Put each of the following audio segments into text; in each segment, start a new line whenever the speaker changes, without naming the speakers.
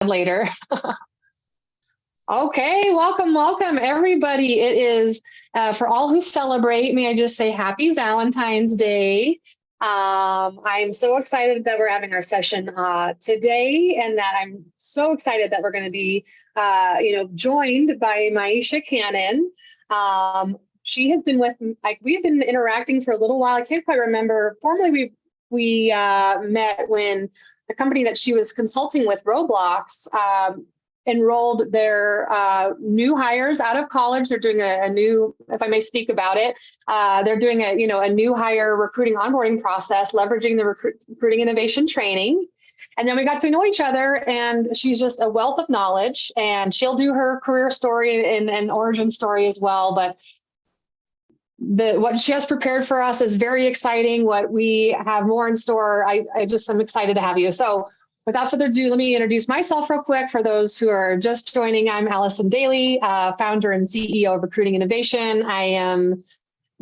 later. Okay, welcome, everybody. It is for all who celebrate. May I just say Happy Valentine's Day? I'm so excited that we're having our session today, and that I'm so excited that we're going to be, joined by Maisha Cannon. She has been with, like, we've been interacting for a little while. I can't quite remember. Formerly, we met when the company that she was consulting with, Roblox, enrolled their new hires out of college. They're doing a new, if I may speak about it, they're doing a new hire recruiting onboarding process, leveraging the recruiting innovation training. And then we got to know each other, and she's just a wealth of knowledge, and she'll do her career story and origin story as well. But what she has prepared for us is very exciting. What we have more in store, I just am excited to have you. So without further ado, let me introduce myself real quick. For those who are just joining, I'm Allison Daly, founder and CEO of Recruiting Innovation. I am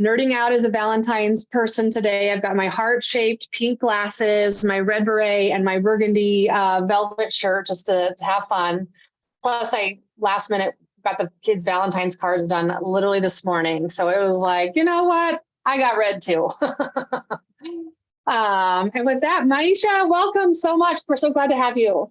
nerding out as a Valentine's person today. I've got my heart-shaped pink glasses, my red beret, and my burgundy velvet shirt just to have fun. Plus, I last minute got the kids' Valentine's cards done literally this morning. So it was like, you know what? I got red too. And with that, Maisha, welcome so much. We're so glad to have you.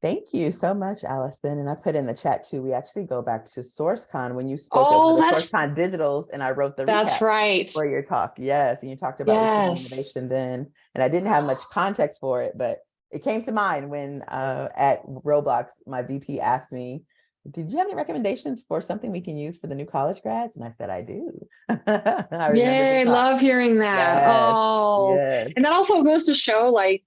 Thank you so much, Allison. And I put in the chat too, we actually go back to SourceCon when you spoke of the SourceCon digitals, and I wrote the
recap
right for your talk. Yes. And you talked about innovation then. And I didn't have much context for it, but it came to mind when at Roblox, my VP asked me, did you have any recommendations for something we can use for the new college grads? And I said, I do.
Yay, love hearing that. Yes. And that also goes to show, like,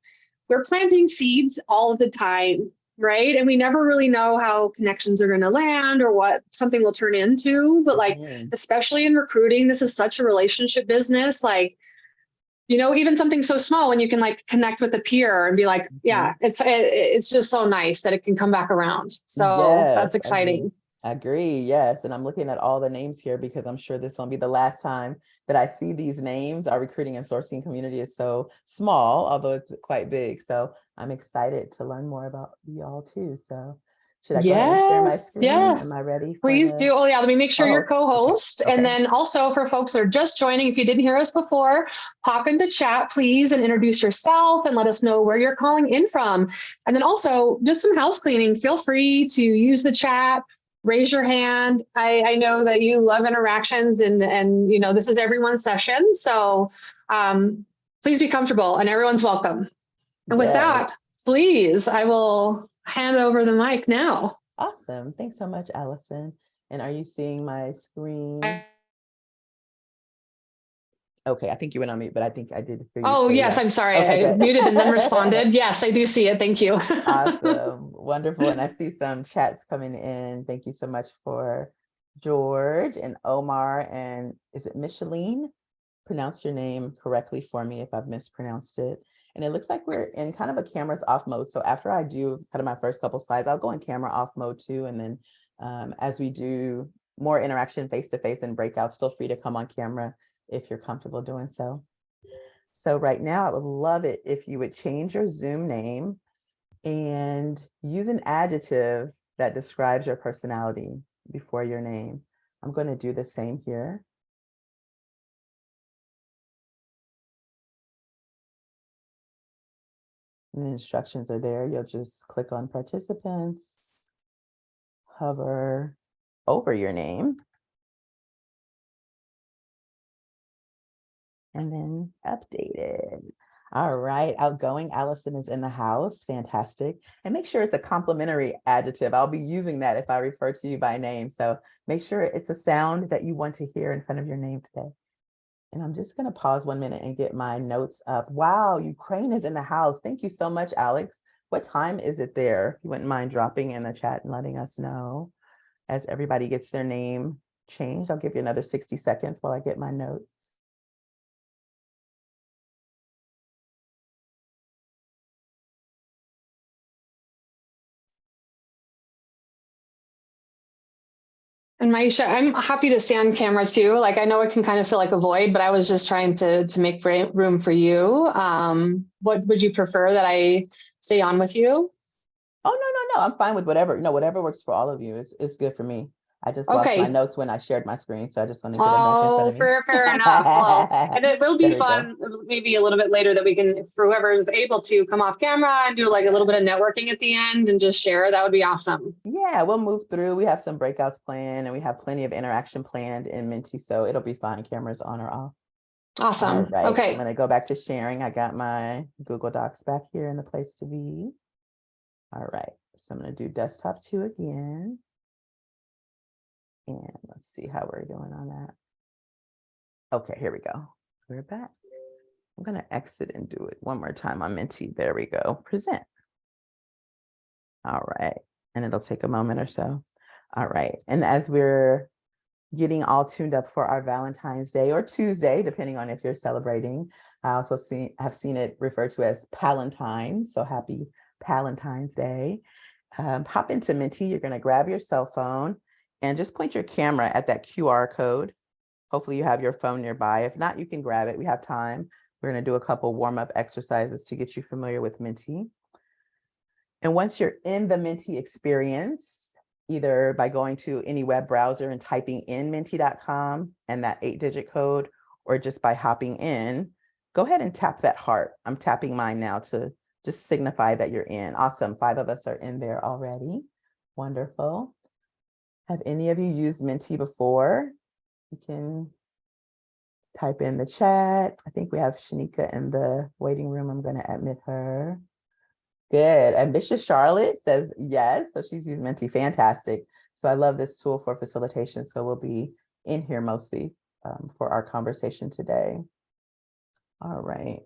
we're planting seeds all of the time, right? And we never really know how connections are going to land or what something will turn into. But like, especially in recruiting, this is such a relationship business. Like, even something so small, when you can like connect with a peer and be like, yeah, it's just so nice that it can come back around. So that's exciting.
I agree. Yes. And I'm looking at all the names here because I'm sure this won't be the last time that I see these names. Our recruiting and sourcing community is so small, although it's quite big. So I'm excited to learn more about y'all too. So should I go ahead and share my screen?
Yes.
Am I ready?
Please do. Oh yeah, let me make sure you're co-host. Okay. And then also for folks that are just joining, if you didn't hear us before, pop into chat, please, and introduce yourself and let us know where you're calling in from. And then also just some house cleaning. Feel free to use the chat, raise your hand. I know that you love interactions, and this is everyone's session. So please be comfortable, and everyone's welcome. And with that, please, I will hand over the mic now.
Awesome. Thanks so much, Allison. And are you seeing my screen? Okay, I think you went on mute, but I think I did.
Oh, yes, I'm sorry. Okay, I muted and then responded. Yes, I do see it. Thank you.
Awesome. Wonderful. And I see some chats coming in. Thank you so much for George and Omar. And is it Micheline? Pronounce your name correctly for me if I've mispronounced it. And it looks like we're in kind of a cameras off mode. So after I do kind of my first couple slides, I'll go in camera off mode too. And then as we do more interaction face-to-face and breakouts, feel free to come on camera if you're comfortable doing so. So right now, I would love it if you would change your Zoom name and use an adjective that describes your personality before your name. I'm going to do the same here. And the instructions are there. You'll just click on participants, hover over your name, and then update it. All right, outgoing Allison is in the house. Fantastic. And make sure it's a complimentary adjective. I'll be using that if I refer to you by name. So make sure it's a sound that you want to hear in front of your name today. And I'm just going to pause 1 minute and get my notes up. Wow, Ukraine is in the house. Thank you so much, Alex. What time is it there? If you wouldn't mind dropping in the chat and letting us know as everybody gets their name changed. I'll give you another 60 seconds while I get my notes.
And Maisha, I'm happy to stay on camera too. Like, I know it can kind of feel like a void, but I was just trying to make room for you. What would you prefer, that I stay on with you?
Oh, no. I'm fine with whatever. No, whatever works for all of you. It's good for me. I just lost my
Okay.
notes when I shared my screen, so I just want to get them back in front
Oh,
of me.
fair enough. Well, and it will be
There we go.
fun, maybe a little bit later that we can, for whoever's able to come off camera and do like a little bit of networking at the end and just share. That would be awesome.
Yeah, we'll move through. We have some breakouts planned and we have plenty of interaction planned in Minty, so it'll be fine. Cameras on or off. All
Awesome.
right, I'm
Okay.
gonna go back to sharing. I got my Google Docs back here in the place to be. All right, so I'm gonna do desktop 2 again. And let's see how we're doing on that. Okay, here we go. We're back. I'm gonna exit and do it one more time on Minty. There we go. Present. All right, and it'll take a moment or so. All right, and as we're getting all tuned up for our Valentine's Day or Tuesday, depending on if you're celebrating, I also have seen it referred to as Palentine. So happy Palentine's Day. Hop into Minty. You're going to grab your cell phone and just point your camera at that QR code. Hopefully you have your phone nearby. If not, you can grab it. We have time. We're going to do a couple warm-up exercises to get you familiar with Minty. And once you're in the Minty experience, either by going to any web browser and typing in minty.com and that 8-digit code, or just by hopping in, go ahead and tap that heart. I'm tapping mine now to just signify that you're in. Awesome. 5 of us are in there already. Wonderful. Have any of you used Minty before? You can type in the chat. I think we have Shanika in the waiting room. I'm going to admit her. Good. Ambitious Charlotte says yes. So she's used Menti. Fantastic. So I love this tool for facilitation. So we'll be in here mostly for our conversation today. All right.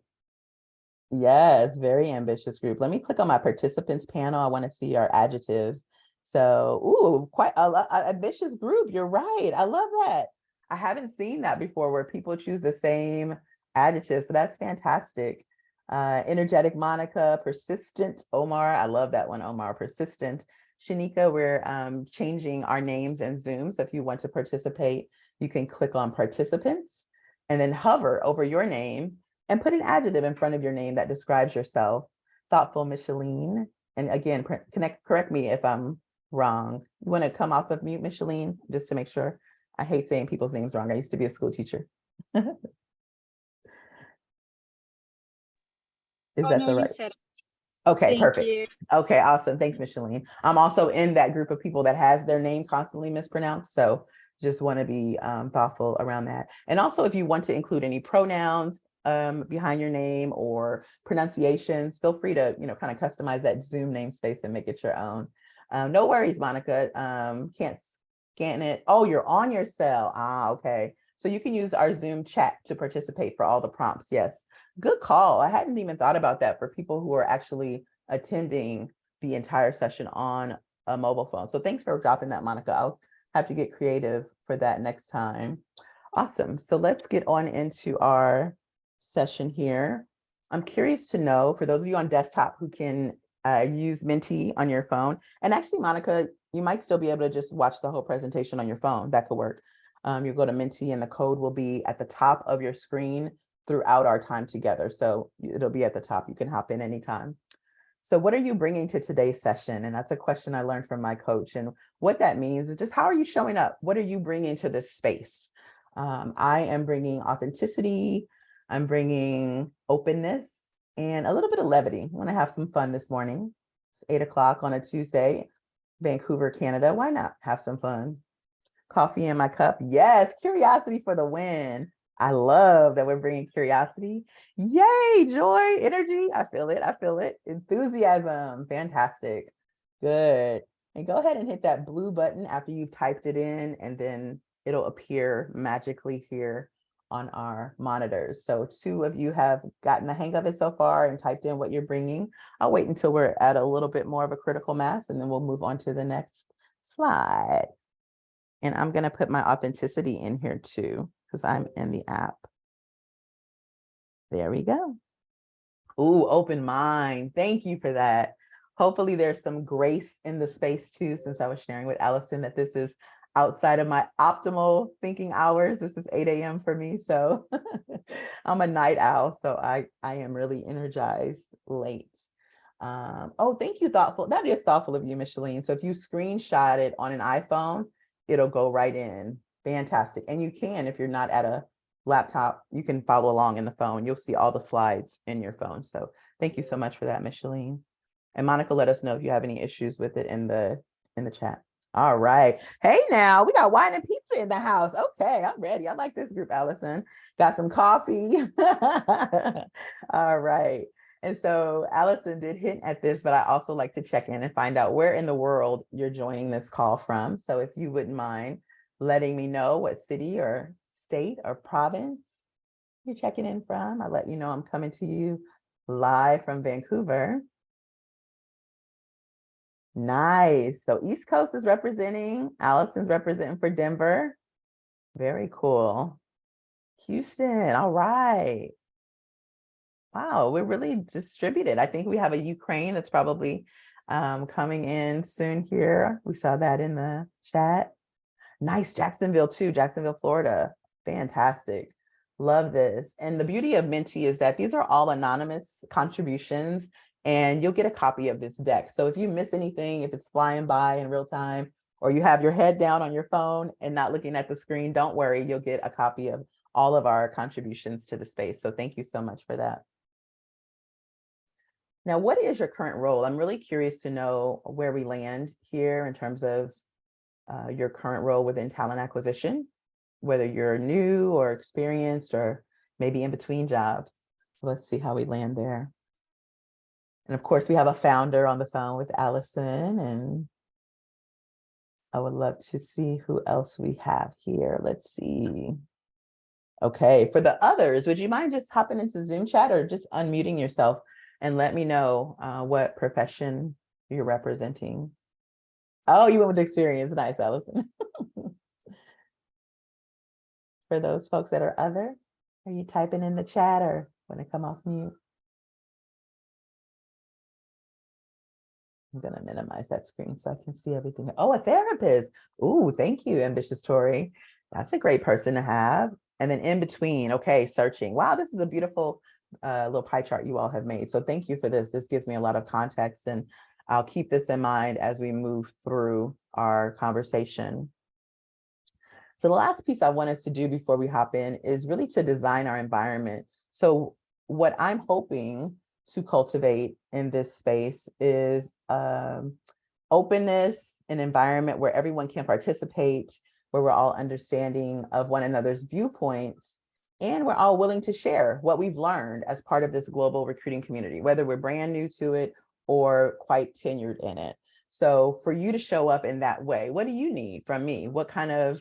Yes, very ambitious group. Let me click on my participants panel. I want to see our adjectives. So, ooh, quite a ambitious group. You're right. I love that. I haven't seen that before where people choose the same adjective. So that's fantastic. Energetic Monica, persistent Omar. I love that one, Omar, persistent. Shanika, we're changing our names in Zoom. So if you want to participate, you can click on participants and then hover over your name and put an adjective in front of your name that describes yourself. Thoughtful Micheline. And again, correct me if I'm wrong. You want to come off of mute, Micheline, just to make sure. I hate saying people's names wrong. I used to be a school teacher. Is
Oh,
that
no,
the
you
right?
said it.
Okay,
Thank
perfect.
you.
Okay, awesome. Thanks, Micheline. I'm also in that group of people that has their name constantly mispronounced. So just want to be thoughtful around that. And also, if you want to include any pronouns behind your name or pronunciations, feel free to, kind of customize that Zoom namespace and make it your own. No worries, Monica. Can't scan it. Oh, you're on your cell. Ah, okay. So you can use our Zoom chat to participate for all the prompts. Yes. Good call. I hadn't even thought about that for people who are actually attending the entire session on a mobile phone. So thanks for dropping that, Monica. I'll have to get creative for that next time. Awesome. So let's get on into our session here. I'm curious to know, for those of you on desktop who can use Menti on your phone, and actually, Monica, you might still be able to just watch the whole presentation on your phone. That could work. You go to Menti and the code will be at the top of your screen throughout our time together. So it'll be at the top. You can hop in anytime. So what are you bringing to today's session? And that's a question I learned from my coach. And what that means is just how are you showing up? What are you bringing to this space? I am bringing authenticity. I'm bringing openness and a little bit of levity. I want to have some fun this morning. It's 8 o'clock on a Tuesday, Vancouver, Canada. Why not have some fun? Coffee in my cup. Yes, curiosity for the win. I love that we're bringing curiosity. Yay, joy, energy. I feel it. I feel it. Enthusiasm. Fantastic. Good. And go ahead and hit that blue button after you've typed it in, and then it'll appear magically here on our monitors. So 2 of you have gotten the hang of it so far and typed in what you're bringing. I'll wait until we're at a little bit more of a critical mass, and then we'll move on to the next slide. And I'm going to put my authenticity in here too, because I'm in the app. There we go. Ooh, open mind. Thank you for that. Hopefully there's some grace in the space too, since I was sharing with Allison that this is outside of my optimal thinking hours. This is 8 a.m. for me. So I'm a night owl. So I am really energized late. Oh, thank you, thoughtful. That is thoughtful of you, Micheline. So if you screenshot it on an iPhone, it'll go right in. Fantastic. And you can, if you're not at a laptop, you can follow along in the phone. You'll see all the slides in your phone. So thank you so much for that, Micheline. And Monica, let us know if you have any issues with it in the chat. All right. Hey, now we got wine and pizza in the house. Okay, I'm ready. I like this group, Allison. Got some coffee. All right. And so Allison did hint at this, but I also like to check in and find out where in the world you're joining this call from. So if you wouldn't mind letting me know what city or state or province you're checking in from, I'll let you know I'm coming to you live from Vancouver. Nice. So East Coast is representing, Allison's representing for Denver. Very cool. Houston, all right. Wow, we're really distributed. I think we have a Ukraine that's probably coming in soon here. We saw that in the chat. Nice, Jacksonville too, Jacksonville, Florida. Fantastic. Love this. And the beauty of Menti is that these are all anonymous contributions and you'll get a copy of this deck. So if you miss anything, if it's flying by in real time, or you have your head down on your phone and not looking at the screen, don't worry, you'll get a copy of all of our contributions to the space. So thank you so much for that. Now, what is your current role? I'm really curious to know where we land here in terms of your current role within talent acquisition, whether you're new or experienced or maybe in between jobs. So let's see how we land there. And of course, we have a founder on the phone with Allison, and I would love to see who else we have here. Let's see. Okay, for the others, would you mind just hopping into Zoom chat or just unmuting yourself and let me know what profession you're representing? Oh, you went with experience. Nice, Allison. For those folks that are other, are you typing in the chat or want to come off mute? I'm going to minimize that screen so I can see everything. Oh, a therapist. Ooh, thank you, Ambitious Tori. That's a great person to have. And then in between, okay, searching. Wow, this is a beautiful little pie chart you all have made. So thank you for this. This gives me a lot of context, and I'll keep this in mind as we move through our conversation. So the last piece I want us to do before we hop in is really to design our environment. So what I'm hoping to cultivate in this space is openness, an environment where everyone can participate, where we're all understanding of one another's viewpoints, and we're all willing to share what we've learned as part of this global recruiting community, whether we're brand new to it or quite tenured in it. So for you to show up in that way, what do you need from me? What kind of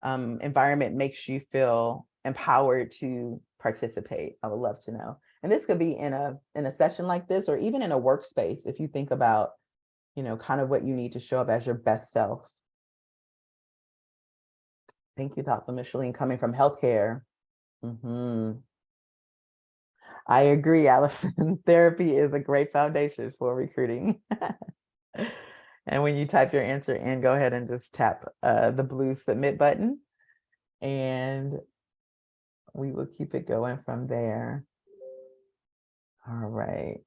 environment makes you feel empowered to participate? I would love to know. And this could be in a session like this, or even in a workspace, if you think about, you know, kind of what you need to show up as your best self. Thank you, thoughtful Micheline, coming from healthcare. I agree, Allison. Therapy is a great foundation for recruiting. And when you type your answer in, go ahead and just tap the blue submit button, and we will keep it going from there. All right.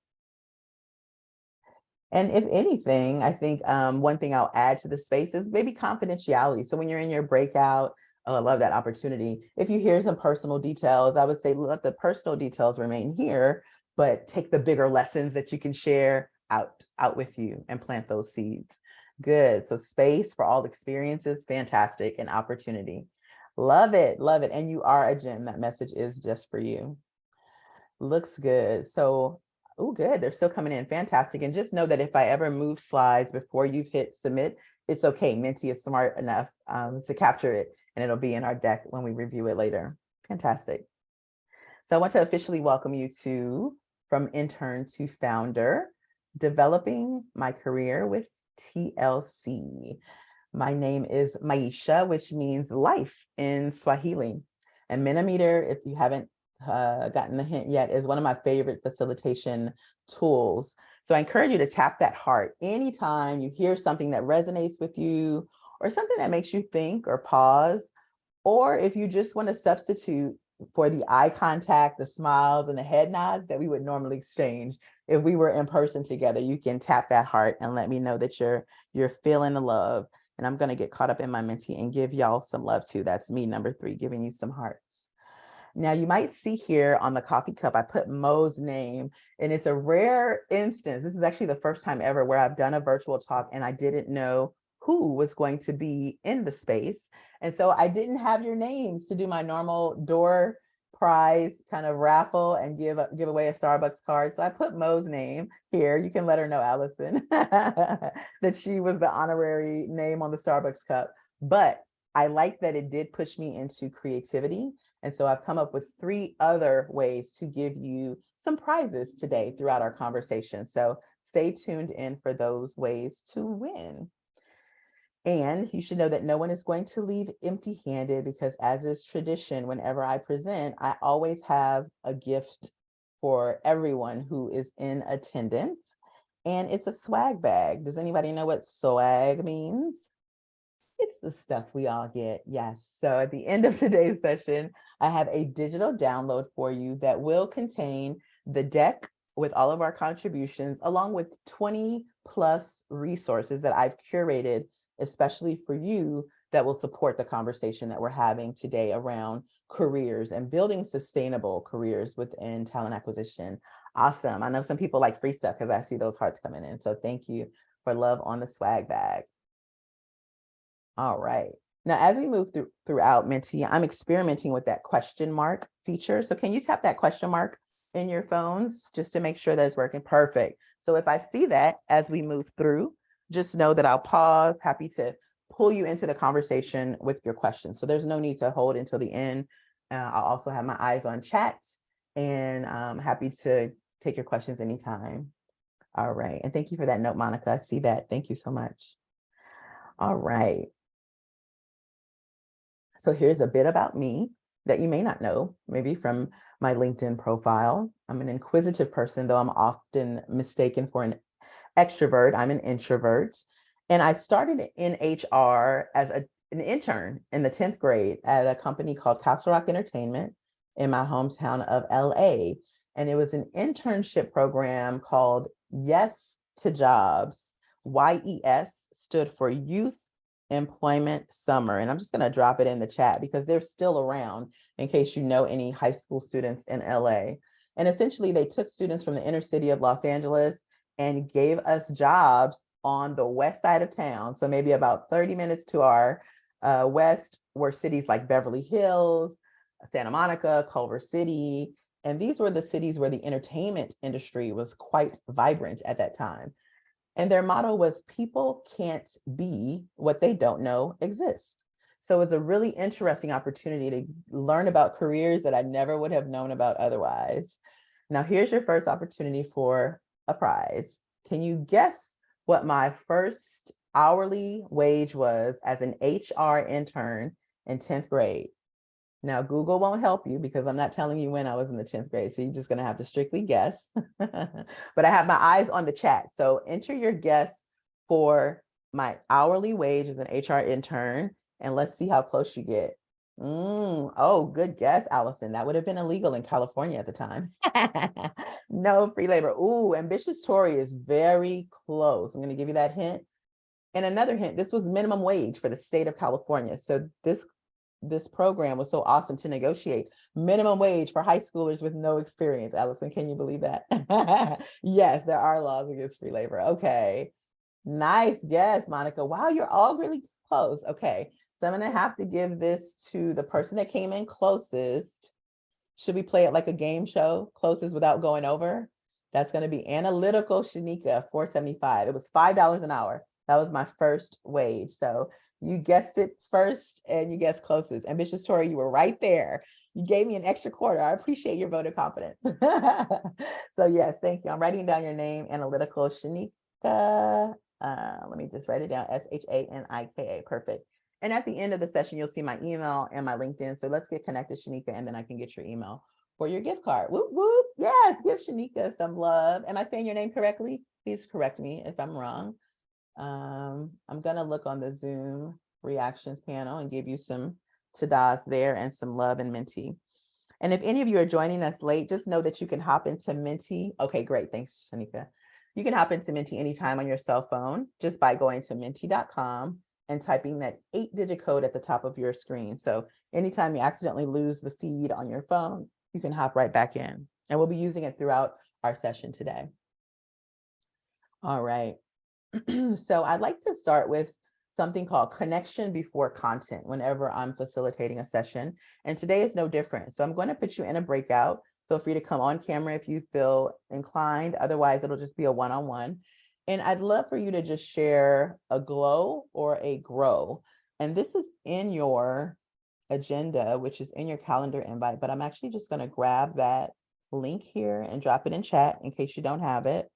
And if anything, I think one thing I'll add to the space is maybe confidentiality. So when you're in your breakout, oh, I love that opportunity. If you hear some personal details, I would say let the personal details remain here, but take the bigger lessons that you can share out with you and plant those seeds. Good. So space for all experiences, fantastic, and opportunity. Love it, love it. And you are a gem. That message is just for you. Looks good. So, oh, good. They're still coming in. Fantastic. And just know that if I ever move slides before you've hit submit, it's okay. Menti is smart enough to capture it, and it'll be in our deck when we review it later. Fantastic. So I want to officially welcome you to From Intern to Founder, Developing My Career with TLC. My name is Maisha, which means life in Swahili. And Mentimeter, if you haven't gotten the hint yet, is one of my favorite facilitation tools. So I encourage you to tap that heart anytime you hear something that resonates with you, or something that makes you think or pause, or if you just want to substitute for the eye contact, the smiles, and the head nods that we would normally exchange if we were in person together, you can tap that heart and let me know that you're feeling the love. And I'm going to get caught up in my mentee and give y'all some love too. That's me, number 3, giving you some hearts. Now you might see here on the coffee cup, I put Mo's name, and it's a rare instance. This is actually the first time ever where I've done a virtual talk and I didn't know who was going to be in the space. And so I didn't have your names to do my normal door prize kind of raffle and give away a Starbucks card. So I put Mo's name here. You can let her know, Allison, that she was the honorary name on the Starbucks cup. But I like that it did push me into creativity. And so I've come up with 3 other ways to give you some prizes today throughout our conversation. So stay tuned in for those ways to win. And you should know that no one is going to leave empty-handed, because as is tradition, whenever I present, I always have a gift for everyone who is in attendance. And it's a swag bag. Does anybody know what swag means? It's the stuff we all get. Yes. So at the end of today's session, I have a digital download for you that will contain the deck with all of our contributions, along with 20 plus resources that I've curated, especially for you, that will support the conversation that we're having today around careers and building sustainable careers within talent acquisition. Awesome. I know some people like free stuff because I see those hearts coming in. So thank you for love on the swag bag. All right. Now, as we move throughout Mentee, I'm experimenting with that question mark feature. So can you tap that question mark in your phones just to make sure that it's working? Perfect. So if I see that as we move through, just know that I'll pause, happy to pull you into the conversation with your questions. So there's no need to hold until the end. I'll also have my eyes on chat, and I'm happy to take your questions anytime. All right. And thank you for that note, Monica. I see that. Thank you so much. All right. So here's a bit about me that you may not know, maybe from my LinkedIn profile. I'm an inquisitive person, though I'm often mistaken for an extrovert. I'm an introvert. And I started in HR as an intern in the 10th grade at a company called Castle Rock Entertainment in my hometown of LA. And it was an internship program called Yes to Jobs. YES stood for Youth Employment Summer. And I'm just going to drop it in the chat because they're still around in case you know any high school students in LA. And essentially, they took students from the inner city of Los Angeles and gave us jobs on the west side of town. So maybe about 30 minutes to our west were cities like Beverly Hills, Santa Monica, Culver City. And these were the cities where the entertainment industry was quite vibrant at that time. And their motto was, people can't be what they don't know exists. So it's a really interesting opportunity to learn about careers that I never would have known about otherwise. Now, here's your first opportunity for a prize. Can you guess what my first hourly wage was as an HR intern in 10th grade? Now, Google won't help you because I'm not telling you when I was in the 10th grade. So you're just going to have to strictly guess. But I have my eyes on the chat. So enter your guess for my hourly wage as an HR intern. And let's see how close you get. Oh, good guess, Allison. That would have been illegal in California at the time. No free labor. Ooh, Ambitious Tory is very close. I'm going to give you that hint. And another hint, this was minimum wage for the state of California. So this program was so awesome to negotiate minimum wage for high schoolers with no experience. Allison, can you believe that? Yes, there are laws against free labor. Okay. Nice guess, Monica. Wow, you're all really close. Okay. So I'm going to have to give this to the person that came in closest. Should we play it like a game show? Closest without going over? That's going to be Analytical Shanika, $4.75. It was $5 an hour. That was my first wage. So you guessed it first and you guessed closest. Ambitious Tory, you were right there. You gave me an extra quarter. I appreciate your vote of confidence. So yes, thank you. I'm writing down your name, Analytical Shanika. Let me just write it down, Shanika. Perfect. And at the end of the session, you'll see my email and my LinkedIn. So let's get connected, Shanika, and then I can get your email for your gift card. Whoop, whoop. Yes, give Shanika some love. Am I saying your name correctly? Please correct me if I'm wrong. I'm going to look on the Zoom reactions panel and give you some tadas there and some love and mentee. And if any of you are joining us late, just know that you can hop into Menti. Okay, great. Thanks, Shanika. You can hop into Menti anytime on your cell phone just by going to menti.com and typing that 8-digit code at the top of your screen. So anytime you accidentally lose the feed on your phone, you can hop right back in. And we'll be using it throughout our session today. All right. So I'd like to start with something called connection before content whenever I'm facilitating a session. And today is no different. So I'm going to put you in a breakout. Feel free to come on camera if you feel inclined. Otherwise, it'll just be a one-on-one. And I'd love for you to just share a glow or a grow. And this is in your agenda, which is in your calendar invite, but I'm actually just going to grab that link here and drop it in chat in case you don't have it.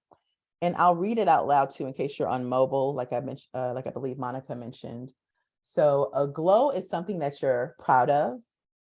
And I'll read it out loud too, in case you're on mobile, like I mentioned, like I believe Monica mentioned. So a glow is something that you're proud of,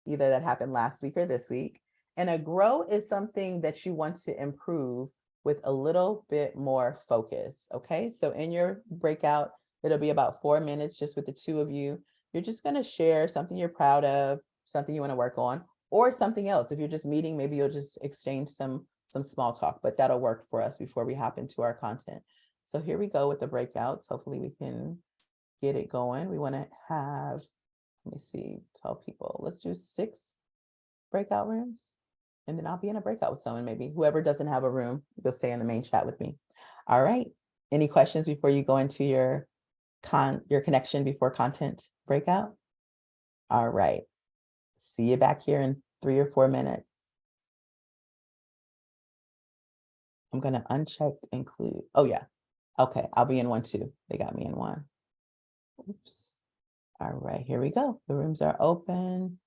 either that happened last week or this week. And a grow is something that you want to improve with a little bit more focus. Okay, so in your breakout, it'll be about 4 minutes just with the two of you. You're just going to share something you're proud of, something you want to work on, or something else. If you're just meeting, maybe you'll just exchange some small talk, but that'll work for us before we hop into our content. So here we go with the breakouts. Hopefully we can get it going. We want to have, let me see, 12 people. Let's do 6 breakout rooms. And then I'll be in a breakout with someone, maybe. Whoever doesn't have a room, you'll stay in the main chat with me. All right. Any questions before you go into your connection before content breakout? All right. See you back here in 3 or 4 minutes. I'm going to uncheck include. Oh, yeah. Okay. I'll be in one too. They got me in one. Oops. All right. Here we go. The rooms are open.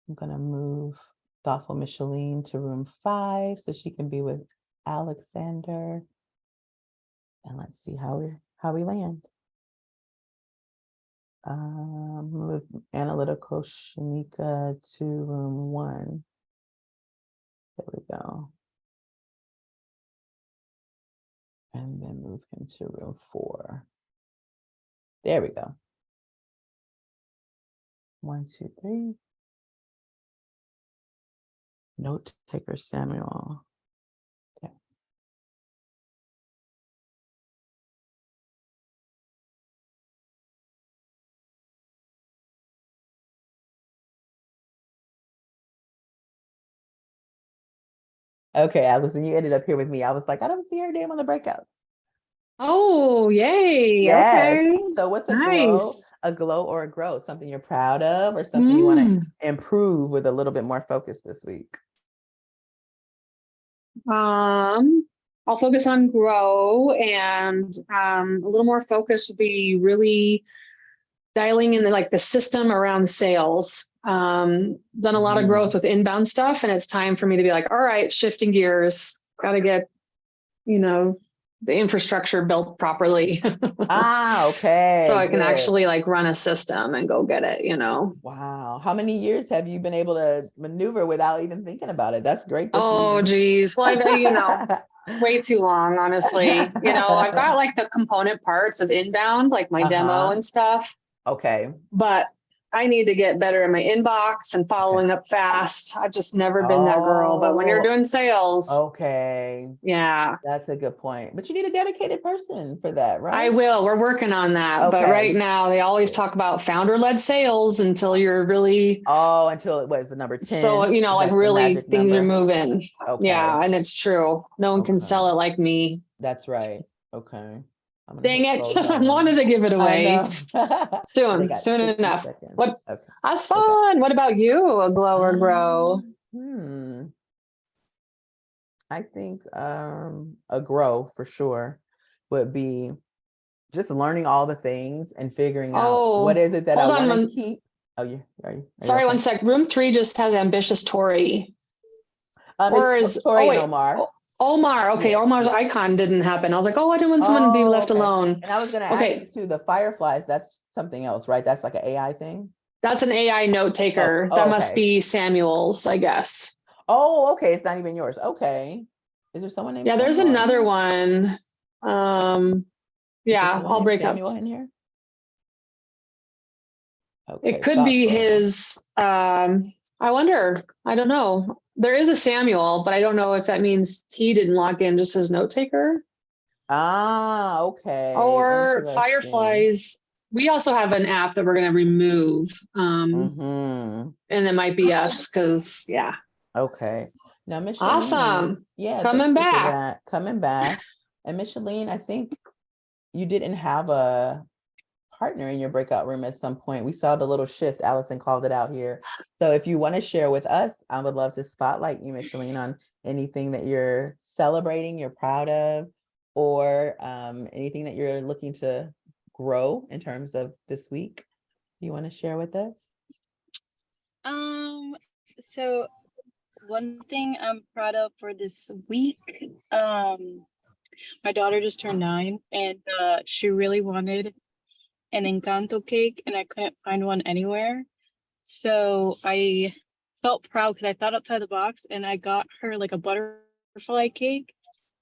I'm going to move Thoughtful Micheline to room 5 so she can be with Alexander. And let's see how we land. Move Analytical Shanika to room 1. There we go. And then move him to room 4. There we go. 1, 2, 3. Note taker Samuel. Okay. Okay, Allison, you ended up here with me. I was like, I don't see her name on the breakout.
Oh, yay.
Yes.
Okay.
So what's a glow?
Nice.
A glow or a grow? Something you're proud of or something you want to improve with a little bit more focus this week?
I'll focus on grow, and a little more focus would be really dialing in the system around sales. Done a lot of growth with inbound stuff, and it's time for me to be like, all right, shifting gears, got to get, the infrastructure built properly.
Okay.
So I can
good.
actually run a system and go get it,
Wow. How many years have you been able to maneuver without even thinking about it? That's great.
Oh, geez. Well, way too long, honestly. I've got the component parts of inbound, like my demo and stuff.
Okay.
But I need to get better in my inbox and following up fast. I've just never been that girl. But when you're doing sales,
okay.
Yeah.
That's a good point. But you need a dedicated person for that, right?
I will. We're working on that. But right now, they always talk about founder-led sales until you're really.
Oh, until it was the number 10.
So, really things are moving.
Okay.
Yeah, and it's true. No one can sell it like me.
That's right. Okay.
Dang it. I wanted to give it away. Soon enough. What? Okay. That's fun. Okay. What about you? A glow or grow?
I think a grow for sure would be just learning all the things and figuring out what is it that I want to keep. Oh, yeah. Are you
Sorry,
okay?
One sec. Room 3 just has ambitious Tori.
Or is Tori and Omar?
Omar. Okay, yeah. Omar's icon didn't happen. I was like, I didn't want someone to be left alone.
And I was going to ask you too, the fireflies, that's something else, right? That's like an AI thing?
That's an AI note taker. That must be Samuel's, I guess.
Oh, okay. It's not even yours. Okay. Is there someone named
Samuel? There's another one. Yeah, I'll break
Samuel in here?
Okay, it could be his I wonder. I don't know. There is a Samuel, but I don't know if that means he didn't log in just as note taker
Ah, okay.
or
Interesting.
Fireflies. We also have an app that we're going to remove.
Mm-hmm.
And it might be us because, yeah.
Okay. Now, Micheline,
Awesome.
yeah, thank
Coming
you for
back.
that. Coming back. And Micheline, I think you didn't have a partner in your breakout room at some point. We saw the little shift. Allison called it out here. So if you want to share with us, I would love to spotlight you, Micheline, on anything that you're celebrating, you're proud of, or anything that you're looking to grow in terms of this week. You want to share with us?
So one thing I'm proud of for this week, my daughter just turned 9 and she really wanted an Encanto cake and I couldn't find one anywhere. So I felt proud because I thought outside the box and I got her like a butterfly cake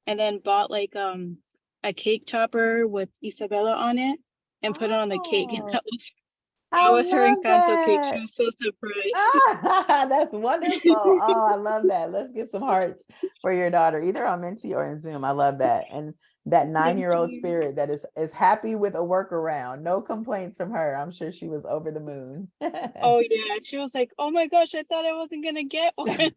and then bought like a cake topper with Isabella on it and put it on the cake. And
Oh,
that
I
was her
love
Encanto cake. She
that.
was so surprised.
Ah, that's wonderful. Oh, I love that. Let's give some hearts for your daughter, either on Menti or in Zoom. I love that. And that
Thank
9-year-old
you.
spirit that is happy with a workaround. No complaints from her. I'm sure she was over the moon.
Oh yeah, she was like, "Oh my gosh, I thought I wasn't gonna get one."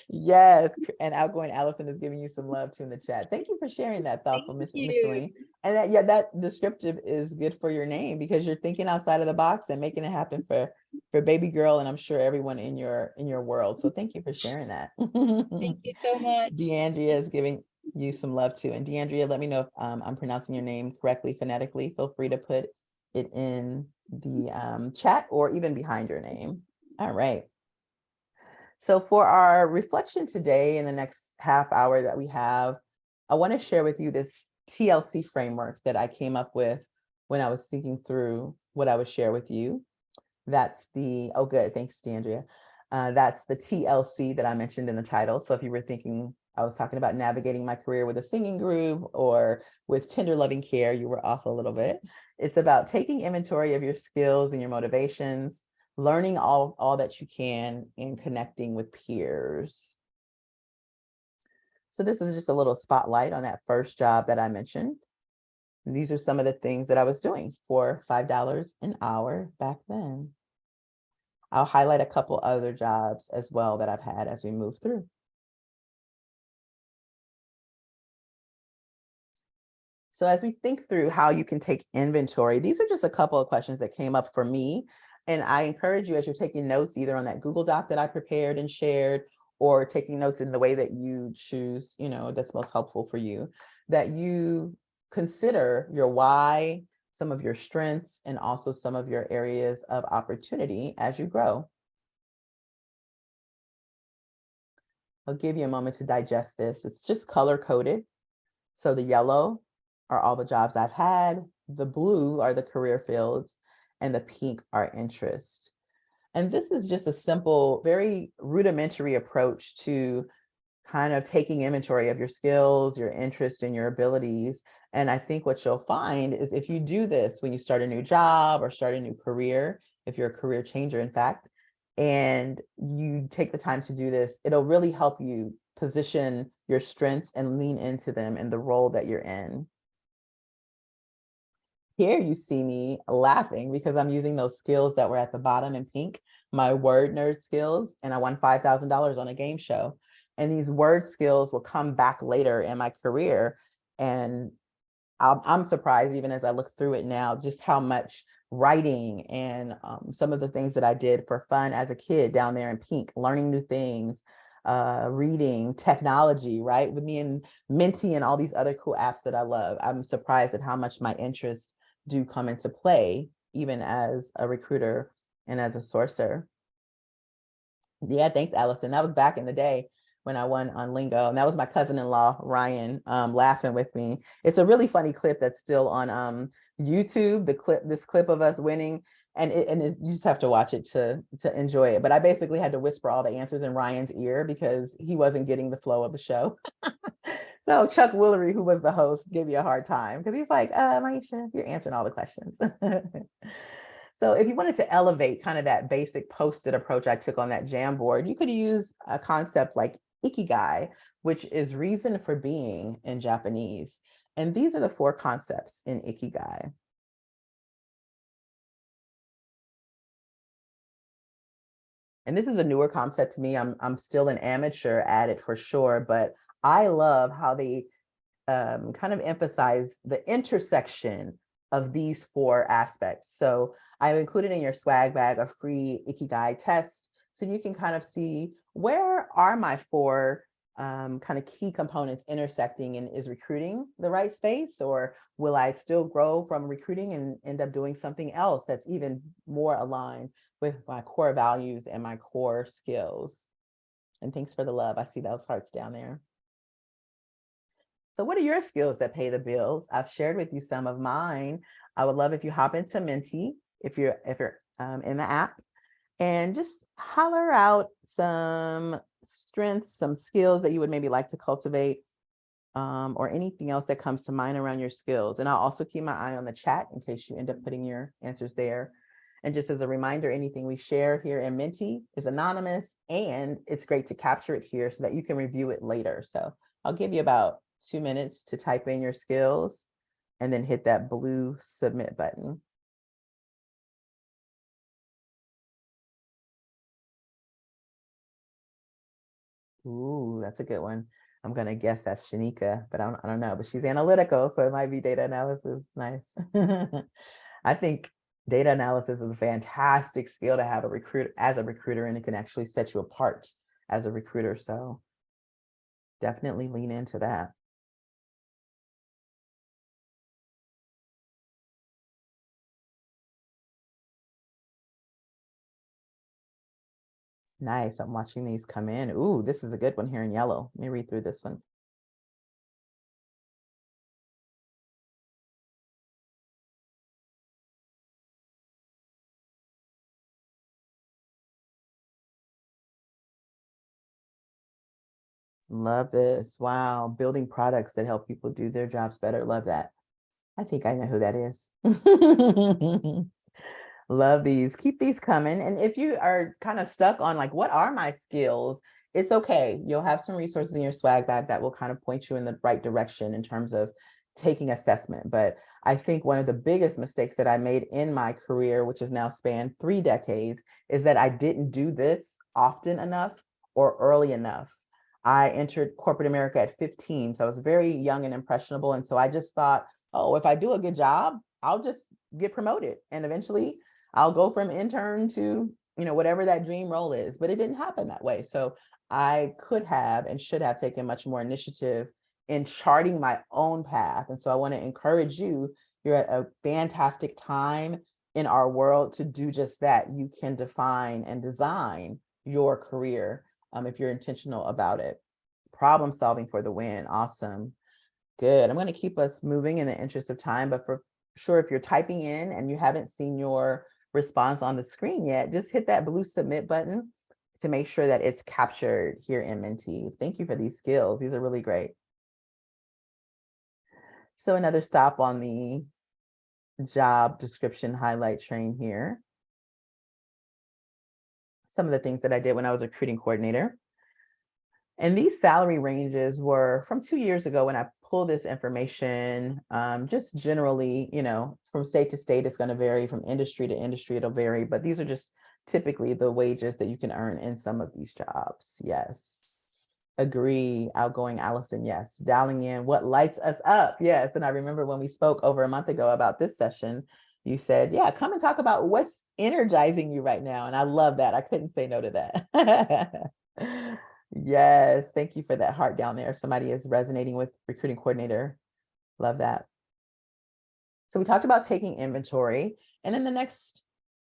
Yes, and outgoing Allison is giving you some love too in the chat. Thank you for sharing that thoughtful,
Thank you.
Micheline. And that, yeah, that descriptive is good for your name because you're thinking outside of the box and making it happen for baby girl, and I'm sure everyone in your world. So thank you for sharing that.
Thank you so much.
DeAndrea is giving you some love too. And DeAndrea, let me know if I'm pronouncing your name correctly phonetically. Feel free to put it in the chat or even behind your name. All right. So for our reflection today in the next half hour that we have, I want to share with you this TLC framework that I came up with when I was thinking through what I would share with you. That's the, oh good, thanks, DeAndrea. That's the TLC that I mentioned in the title. So if you were thinking I was talking about navigating my career with a singing groove or with tender loving care, you were off a little bit. It's about taking inventory of your skills and your motivations, learning all that you can, and connecting with peers. So this is just a little spotlight on that first job that I mentioned. And these are some of the things that I was doing for $5 an hour back then. I'll highlight a couple other jobs as well that I've had as we move through. So as we think through how you can take inventory, these are just a couple of questions that came up for me. And I encourage you as you're taking notes, either on that Google Doc that I prepared and shared, or taking notes in the way that you choose, that's most helpful for you, that you consider your why, some of your strengths, and also some of your areas of opportunity as you grow. I'll give you a moment to digest this. It's just color coded. So the yellow are all the jobs I've had, the blue are the career fields, and the pink are interest. And this is just a simple, very rudimentary approach to kind of taking inventory of your skills, your interest, and your abilities. And I think what you'll find is if you do this when you start a new job or start a new career, if you're a career changer, in fact, and you take the time to do this, it'll really help you position your strengths and lean into them in the role that you're in. Here you see me laughing because I'm using those skills that were at the bottom in pink, my word nerd skills, and I won $5,000 on a game show. And these word skills will come back later in my career. And I'm surprised, even as I look through it now, just how much writing and some of the things that I did for fun as a kid down there in pink, learning new things, reading, technology, right? With me and Menti and all these other cool apps that I love. I'm surprised at how much my interests do come into play, even as a recruiter and as a sourcer. Yeah, thanks, Allison. That was back in the day when I won on Lingo. And that was my cousin-in-law, Ryan, laughing with me. It's a really funny clip that's still on YouTube, this clip of us winning. And you just have to watch it to enjoy it. But I basically had to whisper all the answers in Ryan's ear because he wasn't getting the flow of the show. So Chuck Woolery, who was the host, gave you a hard time because he's like, Maisha, you're answering all the questions. So if you wanted to elevate kind of that basic post-it approach I took on that Jamboard, you could use a concept like ikigai, which is reason for being in Japanese. And these are the 4 concepts in ikigai. And this is a newer concept to me. I'm still an amateur at it for sure, but I love how they kind of emphasize the intersection of these 4 aspects. So I've included in your swag bag a free Ikigai test, so you can kind of see, where are my 4 kind of key components intersecting, and is recruiting the right space, or will I still grow from recruiting and end up doing something else that's even more aligned with my core values and my core skills? And thanks for the love. I see those hearts down there. So what are your skills that pay the bills? I've shared with you some of mine. I would love if you hop into Menti, if you're in the app, and just holler out some strengths, some skills that you would maybe like to cultivate, or anything else that comes to mind around your skills. And I'll also keep my eye on the chat in case you end up putting your answers there. And just as a reminder, anything we share here in Menti is anonymous, and it's great to capture it here so that you can review it later. So I'll give you about 2 minutes to type in your skills and then hit that blue submit button. Ooh, that's a good one. I'm gonna guess that's Shanika, but I don't know. But she's analytical, so it might be data analysis. Nice. I think data analysis is a fantastic skill to have as a recruiter, and it can actually set you apart as a recruiter. So definitely lean into that. Nice. I'm watching these come in. Ooh, this is a good one here in yellow. Let me read through this one. Love this. Wow. Building products that help people do their jobs better. Love that. I think I know who that is. Love these. Keep these coming. And if you are kind of stuck on like, what are my skills? It's okay. You'll have some resources in your swag bag that will kind of point you in the right direction in terms of taking assessment. But I think one of the biggest mistakes that I made in my career, which has now spanned 3 decades, is that I didn't do this often enough or early enough. I entered corporate America at 15, so I was very young and impressionable. And so I just thought, oh, if I do a good job, I'll just get promoted. And eventually I'll go from intern to, whatever that dream role is. But it didn't happen that way. So I could have and should have taken much more initiative in charting my own path. And so I want to encourage you. You're at a fantastic time in our world to do just that. You can define and design your career if you're intentional about it. Problem solving for the win. Awesome. Good. I'm going to keep us moving in the interest of time, but for sure, if you're typing in and you haven't seen your response on the screen yet, just hit that blue submit button to make sure that it's captured here in Menti. Thank you for these skills. These are really great. So another stop on the job description highlight train here. Some of the things that I did when I was a recruiting coordinator. And these salary ranges were from 2 years ago when I pulled this information. Just generally, from state to state, it's going to vary. From industry to industry, it'll vary. But these are just typically the wages that you can earn in some of these jobs. Yes. Agree. Outgoing Allison. Yes. Dialing in what lights us up. Yes. And I remember when we spoke over a month ago about this session, you said, yeah, come and talk about what's energizing you right now. And I love that. I couldn't say no to that. Yes, thank you for that heart down there. Somebody is resonating with recruiting coordinator. Love that. So we talked about taking inventory, and then the next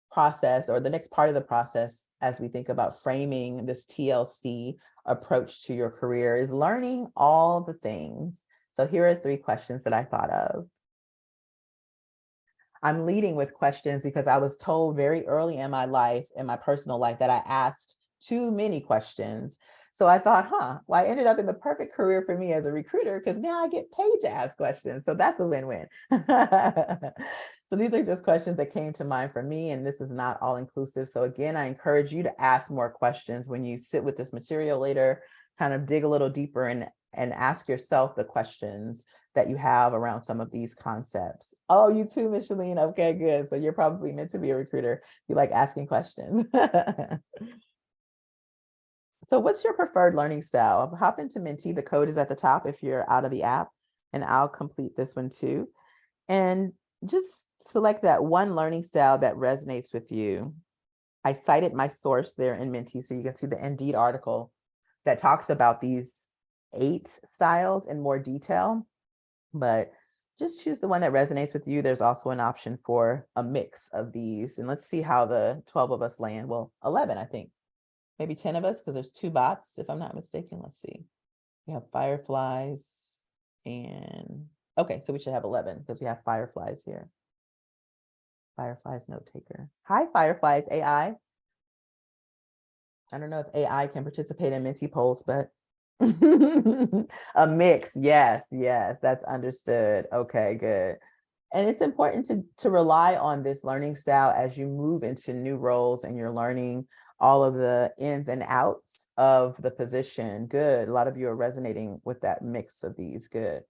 process, or the next part of the process, as we think about framing this TLC approach to your career, is learning all the things. So here are 3 questions that I thought of. I'm leading with questions because I was told very early in my life, in my personal life, that I asked too many questions. So I thought, well, I ended up in the perfect career for me as a recruiter, because now I get paid to ask questions. So that's a win-win. So these are just questions that came to mind for me, and this is not all inclusive. So again, I encourage you to ask more questions when you sit with this material later, kind of dig a little deeper and ask yourself the questions that you have around some of these concepts. Oh, you too, Micheline. Okay, good. So you're probably meant to be a recruiter. You like asking questions. So what's your preferred learning style? Hop into Menti. The code is at the top if you're out of the app, and I'll complete this one too. And just select that one learning style that resonates with you. I cited my source there in Menti, so you can see the Indeed article that talks about these 8 styles in more detail, but just choose the one that resonates with you. There's also an option for a mix of these, and let's see how the 12 of us land. Well, 11, I think. Maybe 10 of us, because there's 2 bots, if I'm not mistaken. Let's see. We have fireflies and okay, so we should have 11 because we have fireflies here. Fireflies note taker. Hi, fireflies AI. I don't know if AI can participate in Menti polls, but a mix. Yes, that's understood. Okay, good. And it's important to rely on this learning style as you move into new roles and you're learning all of the ins and outs of the position. Good. A lot of you are resonating with that mix of these. Good.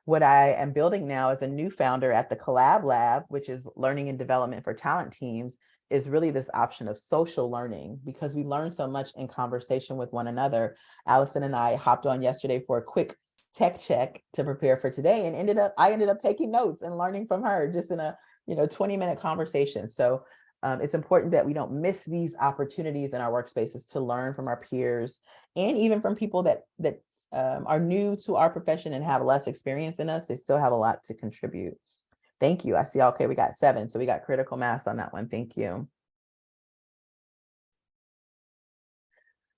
What I am building now as a new founder at the Collab Lab, which is learning and development for talent teams, is really this option of social learning, because we learn so much in conversation with one another. Allison and I hopped on yesterday for a quick tech check to prepare for today, and I ended up taking notes and learning from her just in a 20-minute conversation. So it's important that we don't miss these opportunities in our workspaces to learn from our peers and even from people that are new to our profession and have less experience than us. They still have a lot to contribute. Thank you. I see. Okay, we got 7. So we got critical mass on that one. Thank you.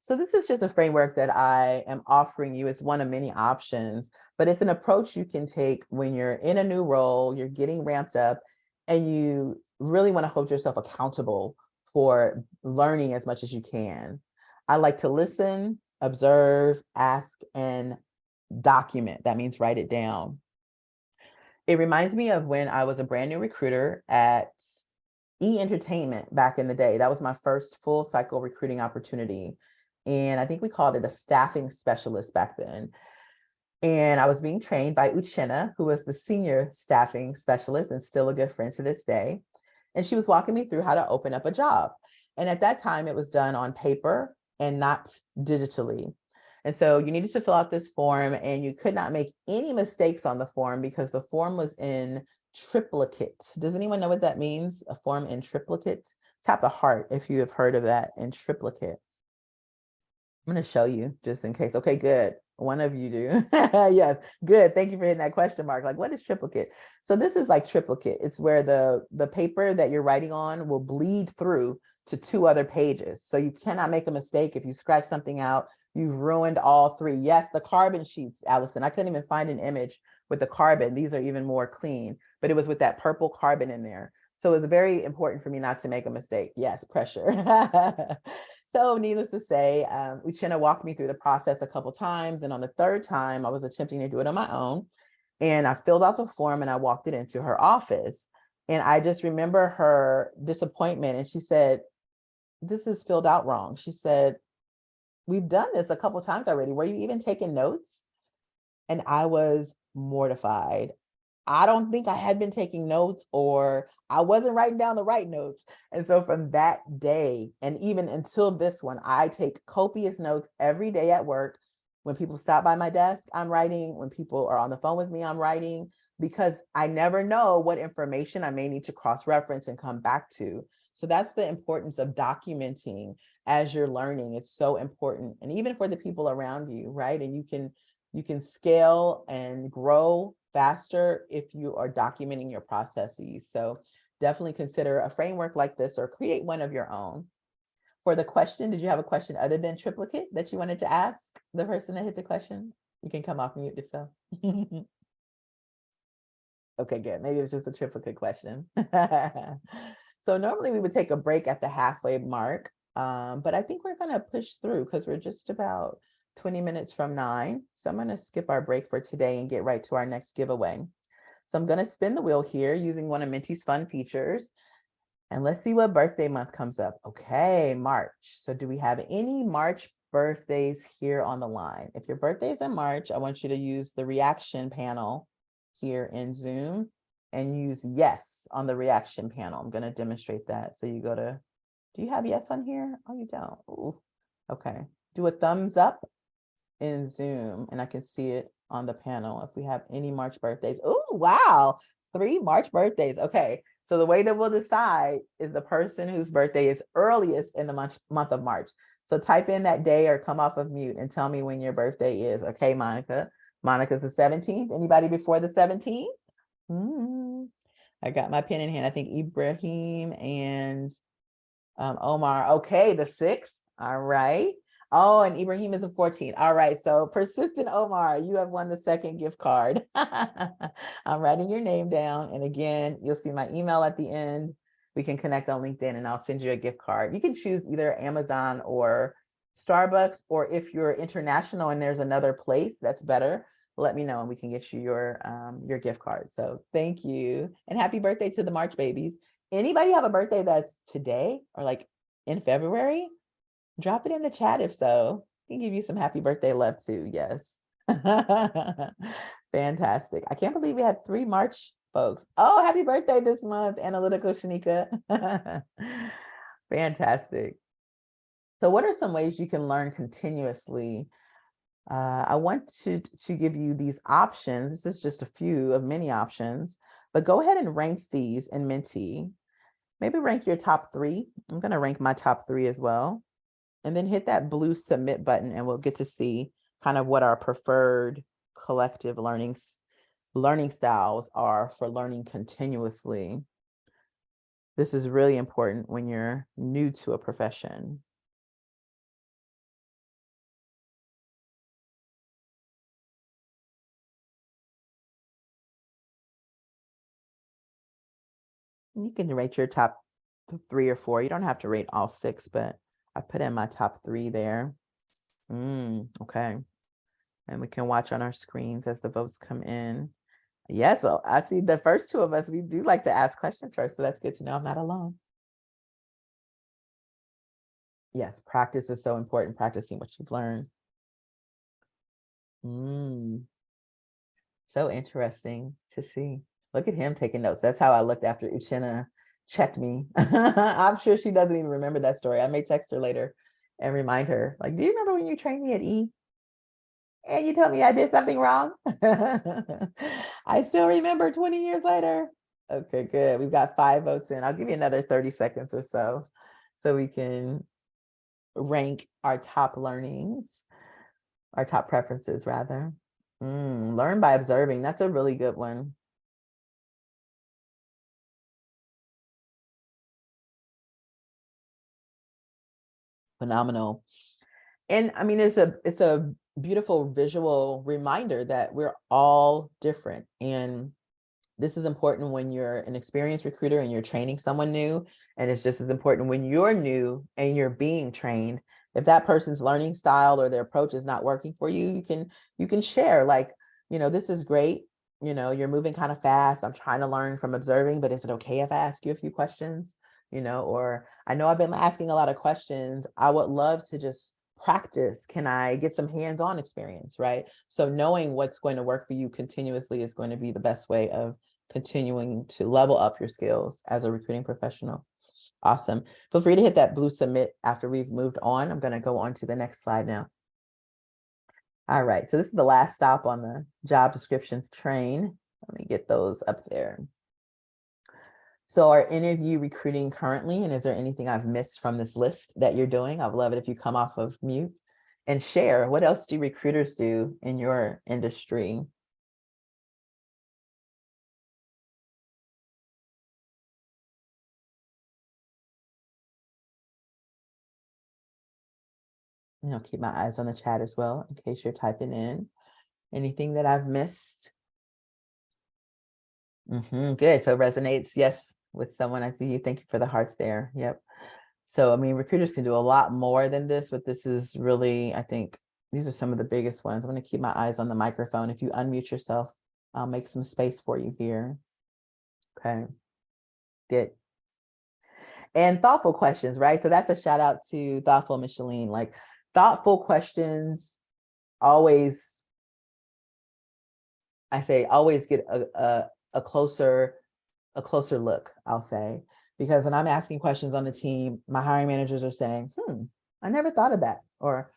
So this is just a framework that I am offering you. It's one of many options, but it's an approach you can take when you're in a new role, you're getting ramped up, and you really want to hold yourself accountable for learning as much as you can. I like to listen, observe, ask, and document. That means write it down. It reminds me of when I was a brand new recruiter at E-Entertainment back in the day. That was my first full cycle recruiting opportunity. And I think we called it a staffing specialist back then. And I was being trained by Uchenna, who was the senior staffing specialist and still a good friend to this day. And she was walking me through how to open up a job. And at that time, it was done on paper and not digitally. And so you needed to fill out this form, and you could not make any mistakes on the form because the form was in triplicate. Does anyone know what that means? A form in triplicate? Tap a heart if you have heard of that, in triplicate. I'm going to show you just in case. Okay, good. One of you do. Yes, good. Thank you for hitting that question mark. Like, what is triplicate? So this is like triplicate. It's where the paper that you're writing on will bleed through to 2 other pages. So you cannot make a mistake. If you scratch something out, you've ruined all 3. Yes, the carbon sheets, Allison. I couldn't even find an image with the carbon. These are even more clean, but it was with that purple carbon in there. So it was very important for me not to make a mistake. Yes, pressure. So needless to say, Uchenna walked me through the process a couple times. And on the 3rd time, I was attempting to do it on my own. And I filled out the form and I walked it into her office. And I just remember her disappointment. And she said, "This is filled out wrong." She said, "We've done this a couple times already. Were you even taking notes?" And I was mortified. I don't think I had been taking notes, or I wasn't writing down the right notes. And so from that day, and even until this one, I take copious notes every day at work. When people stop by my desk, I'm writing. When people are on the phone with me, I'm writing, because I never know what information I may need to cross-reference and come back to. So that's the importance of documenting as you're learning. It's so important. And even for the people around you, right? And you can scale and grow faster if you are documenting your processes. So definitely consider a framework like this or create one of your own. For the question, did you have a question other than triplicate that you wanted to ask the person that hit the question? You can come off mute if so. Okay, good. Maybe it was just a triplicate question. So normally we would take a break at the halfway mark, but I think we're going to push through because we're just about 20 minutes from 9. So I'm going to skip our break for today and get right to our next giveaway. So I'm going to spin the wheel here using one of Minty's fun features. And let's see what birthday month comes up. Okay, March. So do we have any March birthdays here on the line? If your birthday is in March, I want you to use the reaction panel here in Zoom and use yes on the reaction panel. I'm going to demonstrate that. So you go to, do you have yes on here? Oh, you don't. Ooh. Okay. Do a thumbs up in Zoom and I can see it on the panel if we have any March birthdays. Oh, wow. 3 March birthdays. Okay. So the way that we'll decide is the person whose birthday is earliest in the month of March. So type in that day or come off of mute and tell me when your birthday is. Okay, Monica. Monica's the 17th. Anybody before the 17th? I got my pen in hand. I think Ibrahim and Omar. Okay, the 6th. All right. Oh, and Ibrahim is the 14th. All right. So persistent Omar, you have won the second gift card. I'm writing your name down. And again, you'll see my email at the end. We can connect on LinkedIn and I'll send you a gift card. You can choose either Amazon or Starbucks, or if you're international and there's another place that's better, let me know and we can get you your gift card. So thank you. And happy birthday to the March babies. Anybody have a birthday that's today or like in February? Drop it in the chat if so. I can give you some happy birthday love too. Yes. Fantastic. I can't believe we had 3 March folks. Oh, happy birthday this month, Analytical Shanika. Fantastic. So what are some ways you can learn continuously? I want to give you these options. This is just a few of many options, but go ahead and rank these in Menti. Maybe rank your top 3. I'm going to rank my top 3 as well. And then hit that blue submit button and we'll get to see kind of what our preferred collective learning styles are for learning continuously. This is really important when you're new to a profession. You can rate your top 3 or 4. You don't have to rate all 6, but I put in my top 3 there. Okay. And we can watch on our screens as the votes come in. Yes, so I see the first 2 of us, we do like to ask questions first, so that's good to know I'm not alone. Yes, practice is so important, practicing what you've learned. So interesting to see. Look at him taking notes. That's how I looked after Uchenna checked me. I'm sure she doesn't even remember that story. I may text her later and remind her, like, do you remember when you trained me at E? And you told me I did something wrong? I still remember 20 years later. Okay, good. We've got 5 votes in. I'll give you another 30 seconds or so we can rank our top learnings, our top preferences rather. Learn by observing. That's a really good one. Phenomenal. And I mean, it's a beautiful visual reminder that we're all different. And this is important when you're an experienced recruiter and you're training someone new. And it's just as important when you're new and you're being trained. If that person's learning style or their approach is not working for you, you can share like, this is great. You're moving kind of fast. I'm trying to learn from observing, but is it okay if I ask you a few questions? Or I know I've been asking a lot of questions. I would love to just practice. Can I get some hands-on experience, right? So knowing what's going to work for you continuously is going to be the best way of continuing to level up your skills as a recruiting professional. Awesome. Feel free to hit that blue submit after we've moved on. I'm going to go on to the next slide now. All right, so this is the last stop on the job description train. Let me get those up there. So are any of you recruiting currently? And is there anything I've missed from this list that you're doing? I'd love it if you come off of mute and share. What else do recruiters do in your industry? Keep my eyes on the chat as well in case you're typing in anything that I've missed. Good. So it resonates, yes, with someone. I see you. Thank you for the hearts there. Yep. So, I mean, recruiters can do a lot more than this, but this is really, I think, these are some of the biggest ones. I'm going to keep my eyes on the microphone. If you unmute yourself, I'll make some space for you here. Okay, good. And thoughtful questions, right? So that's a shout out to thoughtful Micheline. Like thoughtful questions always, I say, always get a closer look, I'll say, because when I'm asking questions on the team, my hiring managers are saying, I never thought of that, or,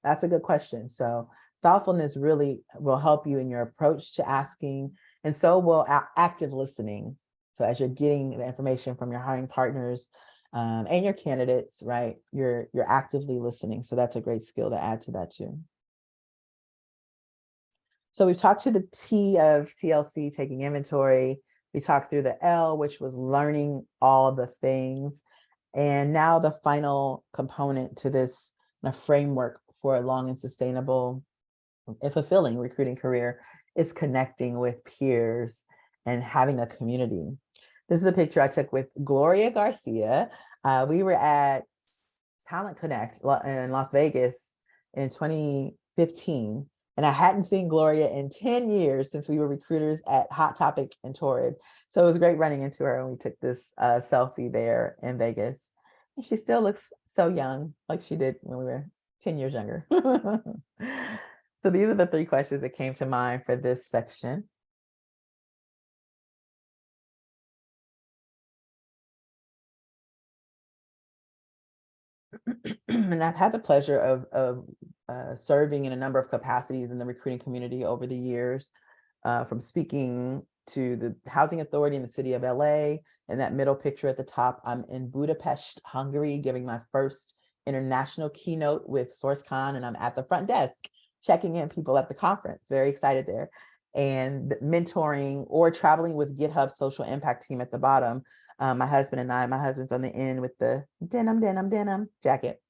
that's a good question. So thoughtfulness really will help you in your approach to asking, and so will active listening. So as you're getting the information from your hiring partners and your candidates, right, you're actively listening. So that's a great skill to add to that too. So we've talked to the T of TLC, taking inventory. We talked through the L, which was learning all the things. And now the final component to this framework for a long and sustainable and fulfilling recruiting career is connecting with peers and having a community. This is a picture I took with Gloria Garcia. We were at Talent Connect in Las Vegas in 2015. And I hadn't seen Gloria in 10 years since we were recruiters at Hot Topic and Torrid. So it was great running into her, and we took this selfie there in Vegas. And she still looks so young, like she did when we were 10 years younger. So these are the 3 questions that came to mind for this section. And I've had the pleasure of serving in a number of capacities in the recruiting community over the years, from speaking to the Housing Authority in the city of LA. And that middle picture at the top, I'm in Budapest, Hungary, giving my first international keynote with SourceCon, and I'm at the front desk checking in people at the conference. Very excited there. And mentoring or traveling with GitHub social impact team at the bottom. My husband and I, my husband's on the end with the denim jacket.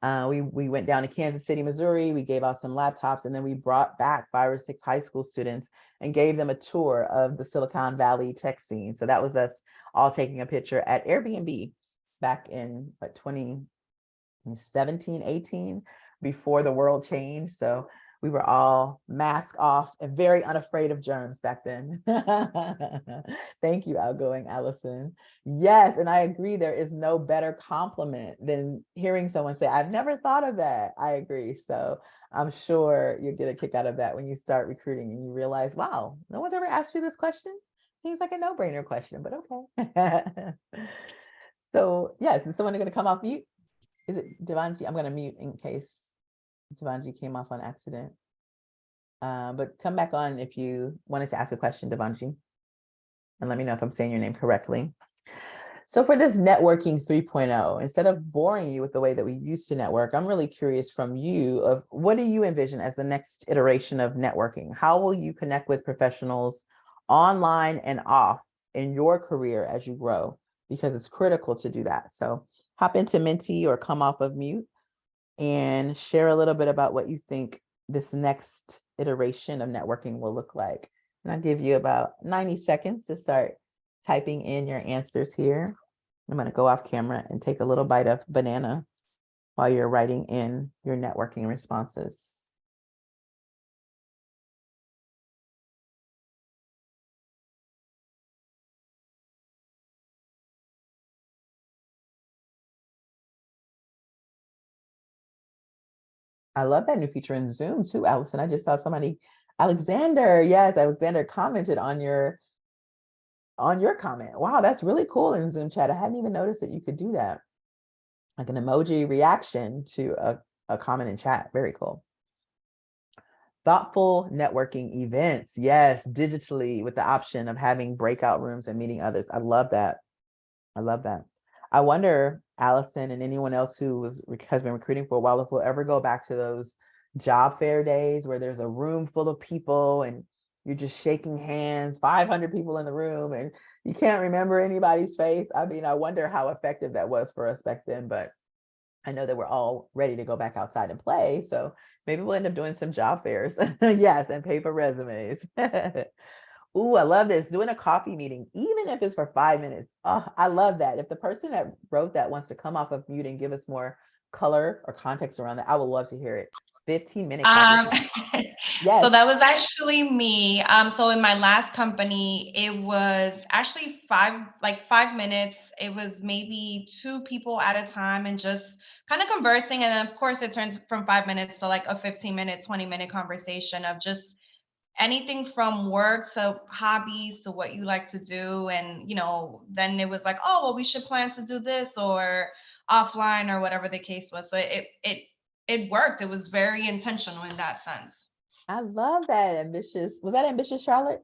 We went down to Kansas City, Missouri. We gave out some laptops, and then we brought back 5 or 6 high school students and gave them a tour of the Silicon Valley tech scene. So that was us all taking a picture at Airbnb back in 2017, 18, before the world changed. So we were all mask off and very unafraid of germs back then. Thank you, outgoing Allison. Yes, and I agree, there is no better compliment than hearing someone say, I've never thought of that. I agree. So I'm sure you'll get a kick out of that when you start recruiting and you realize, wow, no one's ever asked you this question. Seems like a no-brainer question, but okay. So yes, is someone going to come off mute? Is it Devanji? I'm going to mute in case Devanji came off on accident. But come back on if you wanted to ask a question, Devanji. And let me know if I'm saying your name correctly. So for this networking 3.0, instead of boring you with the way that we used to network, I'm really curious from you of what do you envision as the next iteration of networking? How will you connect with professionals online and off in your career as you grow? Because it's critical to do that. So hop into Menti or come off of mute and share a little bit about what you think this next iteration of networking will look like. And I'll give you about 90 seconds to start typing in your answers here. I'm going to go off camera and take a little bite of banana while you're writing in your networking responses. I love that new feature in Zoom too, Allison. I just saw somebody, Alexander. Yes, Alexander commented on your comment. Wow, that's really cool in Zoom chat. I hadn't even noticed that you could do that. Like an emoji reaction to a comment in chat. Very cool. Thoughtful networking events. Yes, digitally with the option of having breakout rooms and meeting others. I love that. I love that. I wonder, Allison and anyone else who has been recruiting for a while, if we'll ever go back to those job fair days where there's a room full of people and you're just shaking hands, 500 people in the room, and you can't remember anybody's face. I mean, I wonder how effective that was for us back then, but I know that we're all ready to go back outside and play. So maybe we'll end up doing some job fairs. Yes, and paper resumes. Ooh, I love this. Doing a coffee meeting, even if it's for 5 minutes. Oh, I love that. If the person that wrote that wants to come off of mute and give us more color or context around that, I would love to hear it. 15-minute
Um,
conversation.
so
Yes.
that was actually me. So in my last company, it was actually 5 minutes. It was maybe two people at a time and just kind of conversing. And then of course it turned from 5 minutes to like a 15-minute, 20-minute conversation of just anything from work to hobbies to what you like to do. And, then it was like, oh, well, we should plan to do this or offline or whatever the case was. So it worked. It was very intentional in that sense.
I love that. Ambitious. Was that ambitious, Charlotte?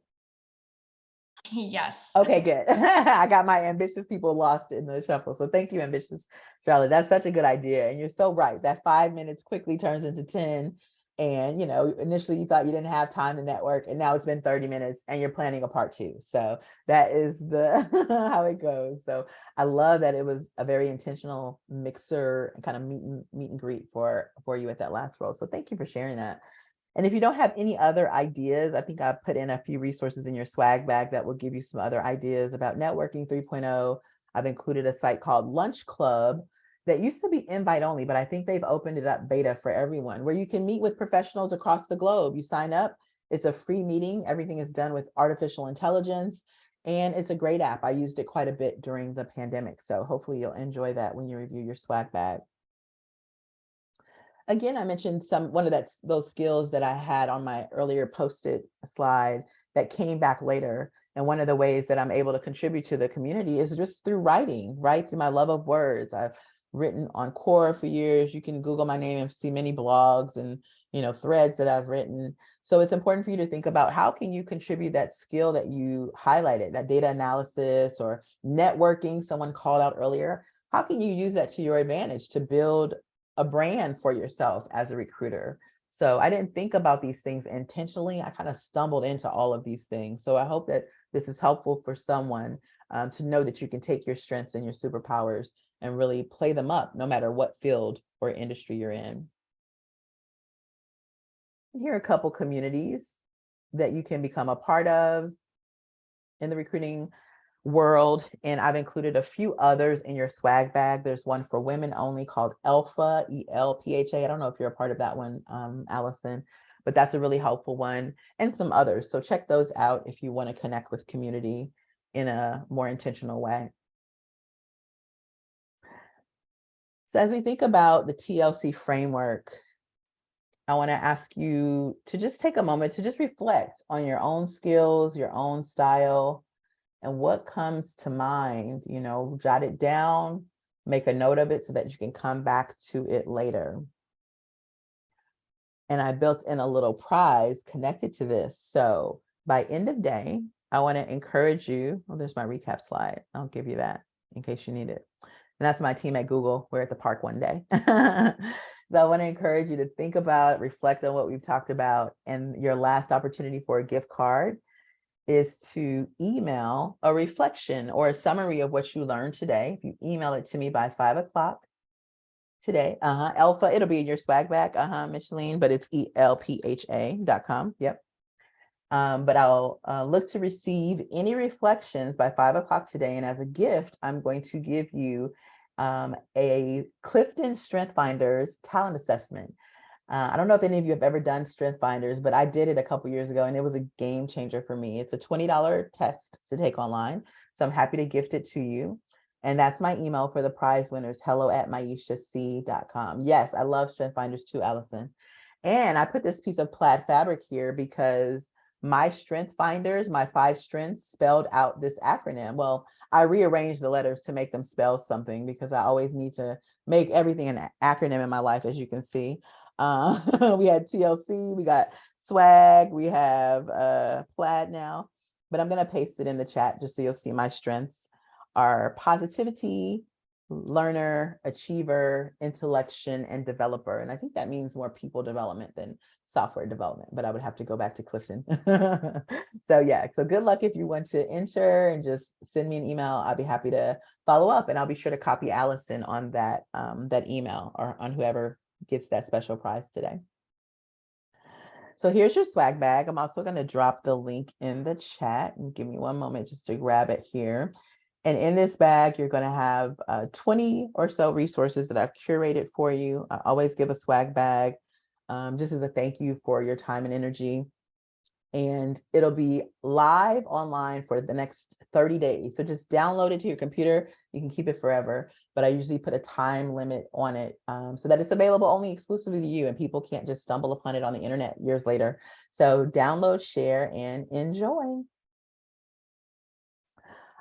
Yes.
Okay, good. I got my ambitious people lost in the shuffle. So thank you, ambitious Charlotte. That's such a good idea. And you're so right. That 5 minutes quickly turns into 10. And, initially you thought you didn't have time to network, and now it's been 30 minutes and you're planning a part 2. So that is the how it goes. So I love that it was a very intentional mixer and kind of meet and greet for you at that last role. So thank you for sharing that. And if you don't have any other ideas, I think I put in a few resources in your swag bag that will give you some other ideas about networking 3.0. I've included a site called Lunch Club that used to be invite only, but I think they've opened it up beta for everyone, where you can meet with professionals across the globe. You sign up, it's a free meeting. Everything is done with artificial intelligence, and it's a great app. I used it quite a bit during the pandemic. So hopefully you'll enjoy that when you review your swag bag. Again, I mentioned one of those skills that I had on my earlier posted slide that came back later. And one of the ways that I'm able to contribute to the community is just through writing, right? Through my love of words. I've written on Quora for years. You can Google my name and see many blogs and threads that I've written. So it's important for you to think about, how can you contribute that skill that you highlighted, that data analysis or networking someone called out earlier. How can you use that to your advantage to build a brand for yourself as a recruiter? So I didn't think about these things intentionally. I kind of stumbled into all of these things. So I hope that this is helpful for someone to know that you can take your strengths and your superpowers and really play them up no matter what field or industry you're in. Here are a couple communities that you can become a part of in the recruiting world, and I've included a few others in your swag bag. There's one for women only called Elpha, ELPHA. I don't know if you're a part of that one, Allison, but that's a really helpful one, and some others. So check those out if you want to connect with community in a more intentional way. So as we think about the TLC framework, I want to ask you to just take a moment to just reflect on your own skills, your own style, and what comes to mind. Jot it down, make a note of it so that you can come back to it later. And I built in a little prize connected to this. So by end of day, I want to encourage you. Oh, there's my recap slide. I'll give you that in case you need it. And that's my team at Google. We're at the park one day. So I want to encourage you to think about, reflect on what we've talked about. And your last opportunity for a gift card is to email a reflection or a summary of what you learned today. If you email it to me by 5 o'clock today, Alpha, it'll be in your swag bag, Micheline, but it's elpha.com. Yep. But I'll look to receive any reflections by 5 o'clock today. And as a gift, I'm going to give you a Clifton Strength Finders talent assessment. I don't know if any of you have ever done Strength Finders, but I did it a couple years ago and it was a game changer for me. It's a $20 test to take online. So I'm happy to gift it to you. And that's my email for the prize winners, hello@maishac.com. Yes, I love Strength Finders too, Allison. And I put this piece of plaid fabric here because my Strength Finders, my 5 strengths, spelled out this acronym. Well, I rearranged the letters to make them spell something because I always need to make everything an acronym in my life, as you can see. We had TLC, we got swag, we have plaid now, but I'm going to paste it in the chat just so you'll see my strengths are positivity, learner, achiever, intellection, and developer. And I think that means more people development than software development, but I would have to go back to Clifton. So yeah, so good luck if you want to enter, and just send me an email. I'll be happy to follow up, and I'll be sure to copy Allison on that, that email, or on whoever gets that special prize today. So here's your swag bag. I'm also going to drop the link in the chat, and give me one moment just to grab it here. And in this bag, you're going to have 20 or so resources that I've curated for you. I always give a swag bag just as a thank you for your time and energy. And it'll be live online for the next 30 days. So just download it to your computer. You can keep it forever, but I usually put a time limit on it so that it's available only exclusively to you and people can't just stumble upon it on the internet years later. So download, share, and enjoy.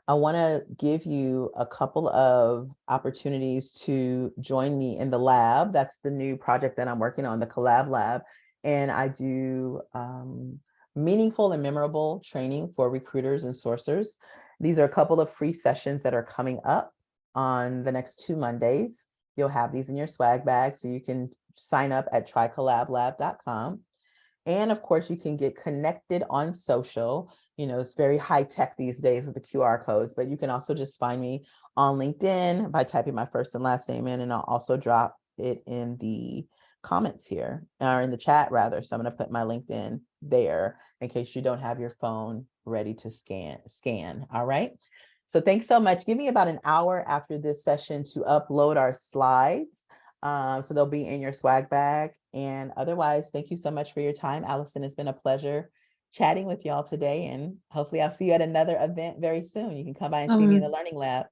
I want to give you a couple of opportunities to join me in the lab. That's the new project that I'm working on, the Collab Lab. And I do meaningful and memorable training for recruiters and sourcers. These are a couple of free sessions that are coming up on the next 2 Mondays. You'll have these in your swag bag, so you can sign up at trycollablab.com. And of course, you can get connected on social. You know, it's very high tech these days with the QR codes, but you can also just find me on LinkedIn by typing my first and last name in, and I'll also drop it in the comments here, or in the chat rather. So I'm going to put my LinkedIn there in case you don't have your phone ready to scan. All right. So thanks so much. Give me about an hour after this session to upload our slides. So they'll be in your swag bag. And otherwise, thank you so much for your time, Allison. It's been a pleasure chatting with y'all today. And hopefully I'll see you at another event very soon. You can come by and see me in the Learning Lab.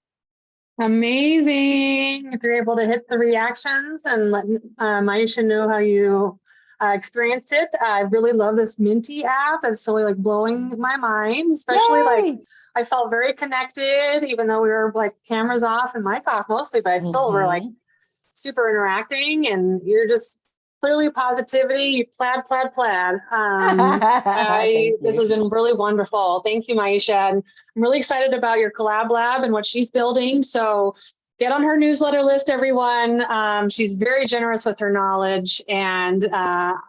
Amazing. If you're able to hit the reactions and let Maisha know how you experienced it. I really love this Minty app. It's really like blowing my mind, especially
Yay!
like I felt very connected, even though we were like cameras off and mic off mostly, but still we're like super interacting, and you're just clearly positivity, plaid. This has been really wonderful. Thank you, Maisha. And I'm really excited about your Collab Lab and what she's building. So get on her newsletter list, everyone. She's very generous with her knowledge. And I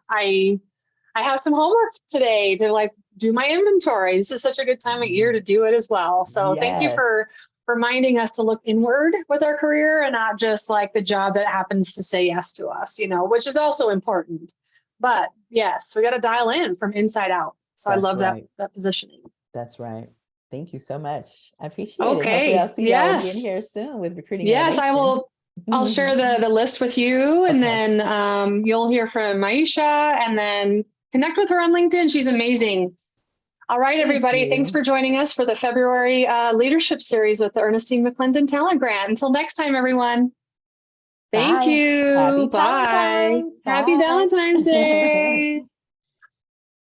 have some homework today to like do my inventory. This is such a good time of year to do it as well. So thank you for reminding us to look inward with our career and not just like the job that happens to say yes to us, you know, which is also important. But yes, we got to dial in from inside out. So I love that positioning.
That's right. Thank you so much. I appreciate it. Hopefully
Okay.
I'll see y'all again here soon with Recruiting
Yes, I
Innovation.
will. I'll share the list with you, and then you'll hear from Maisha, and then connect with her on LinkedIn. She's amazing. All right, everybody. Thanks for joining us for the February leadership series with the Ernestine McClendon Talent Grant. Until next time, everyone. Thank you.
Happy
Bye.
Valentine's.
Happy Valentine's Day.